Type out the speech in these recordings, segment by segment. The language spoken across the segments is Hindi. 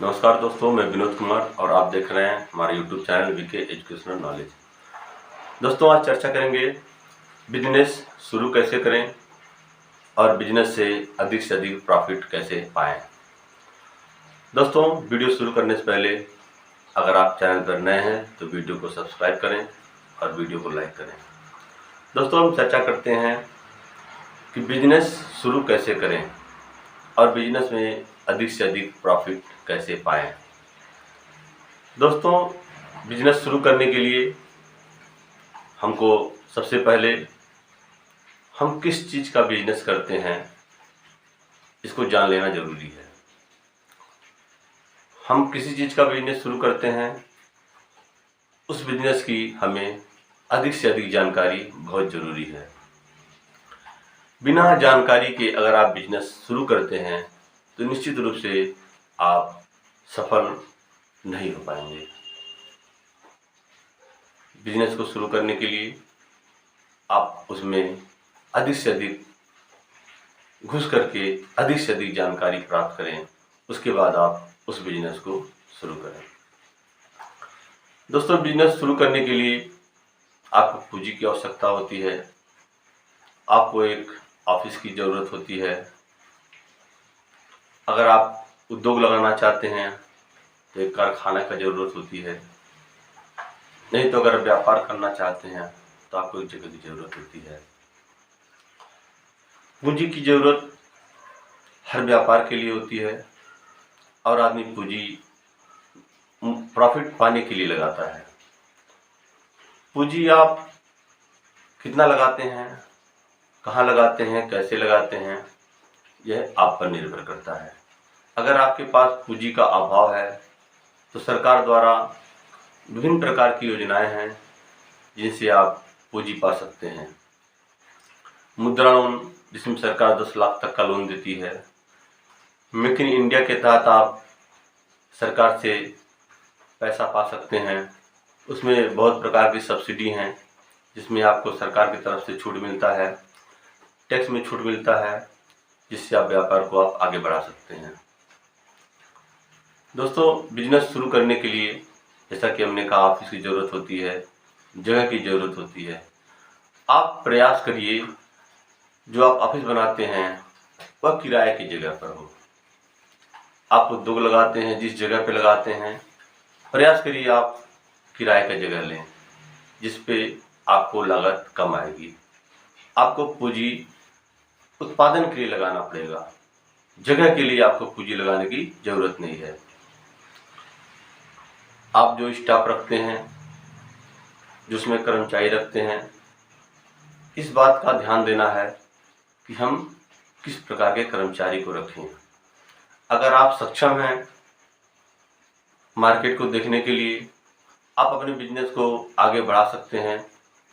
नमस्कार दोस्तों, मैं विनोद कुमार और आप देख रहे हैं हमारे YouTube channel VK educational knowledge. दोस्तों, आज चर्चा करेंगे बिजनेस शुरू कैसे करें और बिजनेस से अधिक प्रॉफिट कैसे पाएं। दोस्तों, वीडियो शुरू करने से पहले अगर आप चैनल पर नए हैं तो वीडियो को सब्सक्राइब करें और वीडियो को लाइक करें। दोस्तों, हम चर्चा करते हैं कि बिजनेस शुरू कैसे करें और बिजनेस में अधिक से अधिक प्रॉफिट कैसे पाएं। दोस्तों, बिजनेस शुरू करने के लिए हमको सबसे पहले हम किस चीज़ का बिजनेस करते हैं इसको जान लेना ज़रूरी है। हम किसी चीज़ का बिजनेस शुरू करते हैं, उस बिजनेस की हमें अधिक से अधिक जानकारी बहुत ज़रूरी है। बिना जानकारी के अगर आप बिजनेस शुरू करते हैं तो निश्चित रूप से आप सफल नहीं हो पाएंगे। बिजनेस को शुरू करने के लिए आप उसमें अधिक से अधिक घुस करके अधिक से अधिक जानकारी प्राप्त करें, उसके बाद आप उस बिजनेस को शुरू करें। दोस्तों, बिजनेस शुरू करने के लिए आपको पूंजी की आवश्यकता होती है, आपको एक ऑफिस की ज़रूरत होती है। अगर आप उद्योग लगाना चाहते हैं तो एक कारखाना का ज़रूरत होती है, नहीं तो अगर व्यापार करना चाहते हैं तो आपको एक जगह की ज़रूरत होती है। पूंजी की ज़रूरत हर व्यापार के लिए होती है और आदमी पूंजी प्रॉफिट पाने के लिए लगाता है। पूंजी आप कितना लगाते हैं, कहाँ लगाते हैं, कैसे लगाते हैं, यह आप पर निर्भर करता है। अगर आपके पास पूंजी का अभाव है तो सरकार द्वारा विभिन्न प्रकार की योजनाएं हैं जिनसे आप पूंजी पा सकते हैं। मुद्रा लोन, जिसमें सरकार 10 लाख तक का लोन देती है। मेक इन इंडिया के तहत आप सरकार से पैसा पा सकते हैं। उसमें बहुत प्रकार की सब्सिडी हैं जिसमें आपको सरकार की तरफ से छूट मिलता है, टैक्स में छूट मिलता है, जिससे आप व्यापार को आप आगे बढ़ा सकते हैं। दोस्तों, बिजनेस शुरू करने के लिए जैसा कि हमने कहा, ऑफिस की ज़रूरत होती है, जगह की ज़रूरत होती है। आप प्रयास करिए जो आप ऑफिस बनाते हैं वह किराए की जगह पर हो। आप उद्योग लगाते हैं, जिस जगह पे लगाते हैं प्रयास करिए आप किराए का जगह लें, जिस पे आपको लागत कम आएगी। आपको पूंजी उत्पादन के लिए लगाना पड़ेगा, जगह के लिए आपको पूंजी लगाने की ज़रूरत नहीं है। आप जो स्टाफ रखते हैं, जिसमें कर्मचारी रखते हैं, इस बात का ध्यान देना है कि हम किस प्रकार के कर्मचारी को रखें। अगर आप सक्षम हैं मार्केट को देखने के लिए, आप अपने बिजनेस को आगे बढ़ा सकते हैं,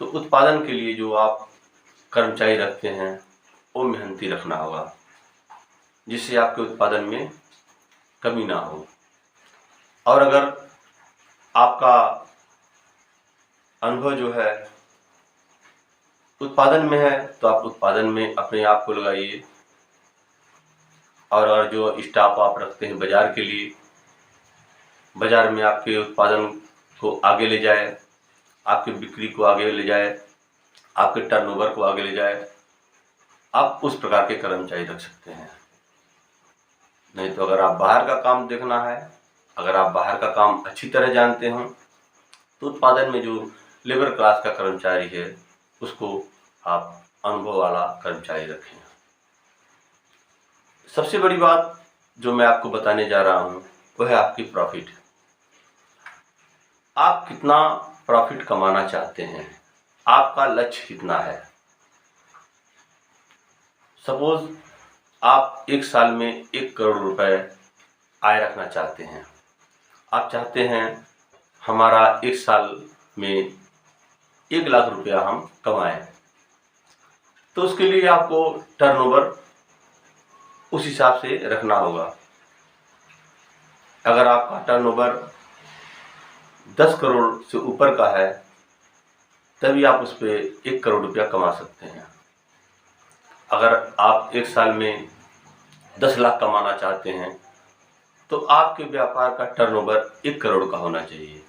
तो उत्पादन के लिए जो आप कर्मचारी रखते हैं वो मेहनती रखना होगा, जिससे आपके उत्पादन में कमी ना हो। और अगर आपका अनुभव जो है उत्पादन में है तो आप उत्पादन में अपने आप को लगाइए। और जो स्टाफ आप रखते हैं बाज़ार के लिए, बाज़ार में आपके उत्पादन को आगे ले जाए, आपकी बिक्री को आगे ले जाए, आपके टर्नओवर को आगे ले जाए, आप उस प्रकार के कर्मचारी रख सकते हैं। नहीं तो अगर आप बाहर का काम देखना है, अगर आप बाहर का काम अच्छी तरह जानते हो तो उत्पादन में जो लेबर क्लास का कर्मचारी है उसको आप अनुभव वाला कर्मचारी रखें। सबसे बड़ी बात जो मैं आपको बताने जा रहा हूँ वह है आपकी प्रॉफिट। आप कितना प्रॉफिट कमाना चाहते हैं, आपका लक्ष्य कितना है। सपोज आप एक साल में 1 करोड़ रुपए आय रखना चाहते हैं। आप चाहते हैं हमारा एक साल में 1 लाख रुपया हम कमाएं, तो उसके लिए आपको टर्नओवर उस हिसाब से रखना होगा। अगर आपका टर्नओवर 10 करोड़ से ऊपर का है तभी आप उस पर 1 करोड़ रुपया कमा सकते हैं। अगर आप एक साल में 10 लाख कमाना चाहते हैं तो आपके व्यापार का टर्नओवर 1 करोड़ का होना चाहिए।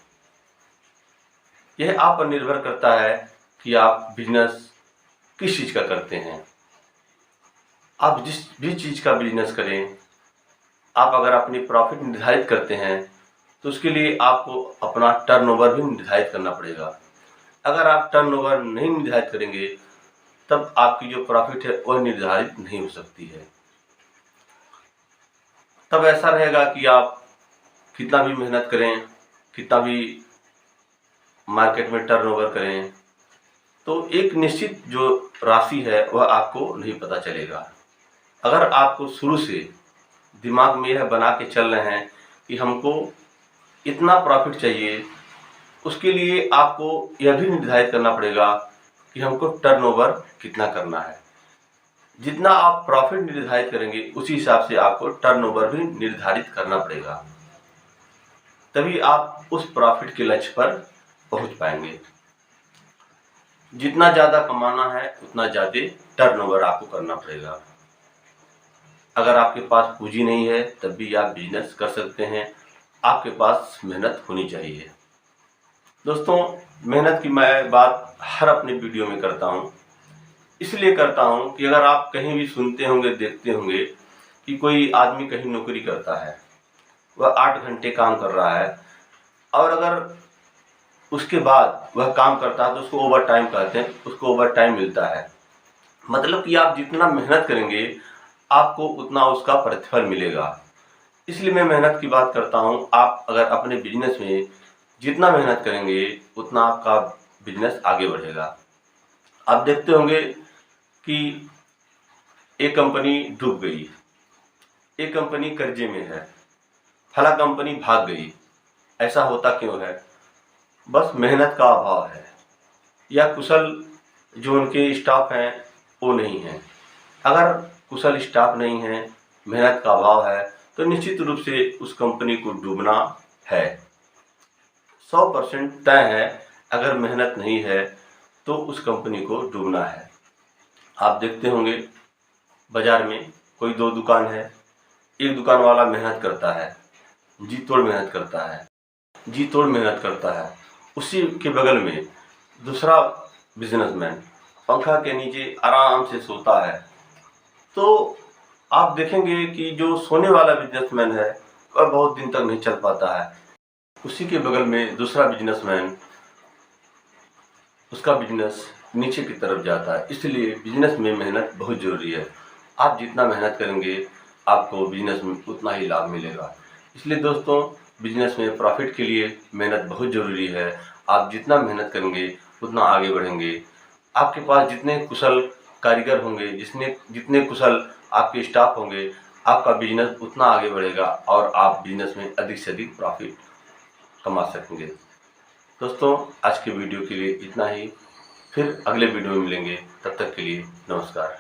यह आप पर निर्भर करता है कि आप बिजनेस किस चीज़ का करते हैं। आप जिस भी चीज़ का बिजनेस करें, आप अगर अपनी प्रॉफिट निर्धारित करते हैं तो उसके लिए आपको अपना टर्नओवर भी निर्धारित करना पड़ेगा। अगर आप टर्नओवर नहीं निर्धारित करेंगे तब आपकी जो प्रॉफिट है वह निर्धारित नहीं हो सकती है। तब ऐसा रहेगा कि आप कितना भी मेहनत करें, कितना भी मार्केट में टर्नओवर करें, तो एक निश्चित जो राशि है वह आपको नहीं पता चलेगा। अगर आपको शुरू से दिमाग में यह बना के चल रहे हैं कि हमको इतना प्रॉफिट चाहिए, उसके लिए आपको यह भी निर्धारित करना पड़ेगा कि हमको टर्नओवर कितना करना है। जितना आप प्रॉफिट निर्धारित करेंगे उसी हिसाब से आपको टर्नओवर भी निर्धारित करना पड़ेगा, तभी आप उस प्रॉफिट के लक्ष्य पर पहुंच पाएंगे। जितना ज़्यादा कमाना है उतना ज़्यादा टर्नओवर आपको करना पड़ेगा। अगर आपके पास पूंजी नहीं है तब भी आप बिजनेस कर सकते हैं, आपके पास मेहनत होनी चाहिए। दोस्तों, मेहनत की मैं बात हर अपने वीडियो में करता हूँ, इसलिए करता हूँ कि अगर आप कहीं भी सुनते होंगे, देखते होंगे कि कोई आदमी कहीं नौकरी करता है, वह 8 घंटे काम कर रहा है और अगर उसके बाद वह काम करता है तो उसको ओवर टाइम कहते हैं, उसको ओवर टाइम मिलता है। मतलब कि आप जितना मेहनत करेंगे आपको उतना उसका प्रतिफल मिलेगा। इसलिए मैं मेहनत की बात करता हूँ। आप अगर अपने बिजनेस में जितना मेहनत करेंगे उतना आपका बिजनेस आगे बढ़ेगा। आप देखते होंगे कि एक कंपनी डूब गई, एक कंपनी कर्जे में है, फला कंपनी भाग गई। ऐसा होता क्यों है? बस मेहनत का अभाव है या कुशल जो उनके स्टाफ हैं वो नहीं है। अगर कुशल स्टाफ नहीं है, मेहनत का अभाव है, तो निश्चित रूप से उस कंपनी को डूबना है। 100% तय है। अगर मेहनत नहीं है तो उस कंपनी को डूबना है। आप देखते होंगे बाजार में कोई 2 दुकान है, एक दुकान वाला मेहनत करता है, जी तोड़ मेहनत करता है, जी तोड़ मेहनत करता है। उसी के बगल में दूसरा बिजनेसमैन पंखा के नीचे आराम से सोता है। तो आप देखेंगे कि जो सोने वाला बिजनेसमैन है वह बहुत दिन तक नहीं चल पाता है। उसी के बगल में दूसरा बिजनेसमैन, उसका बिजनेस नीचे की तरफ जाता है। इसलिए बिजनेस में मेहनत बहुत ज़रूरी है। आप जितना मेहनत करेंगे आपको बिजनेस में उतना ही लाभ मिलेगा। इसलिए दोस्तों, बिजनेस में प्रॉफिट के लिए मेहनत बहुत ज़रूरी है। आप जितना मेहनत करेंगे उतना आगे बढ़ेंगे। आपके पास जितने कुशल कारीगर होंगे, जितने कुशल आपके स्टाफ होंगे, आपका बिजनेस उतना आगे बढ़ेगा और आप बिजनेस में अधिक से अधिक प्रॉफिट कमा सकेंगे। दोस्तों, आज के वीडियो के लिए इतना ही। फिर अगले वीडियो में मिलेंगे। तब तक के लिए नमस्कार।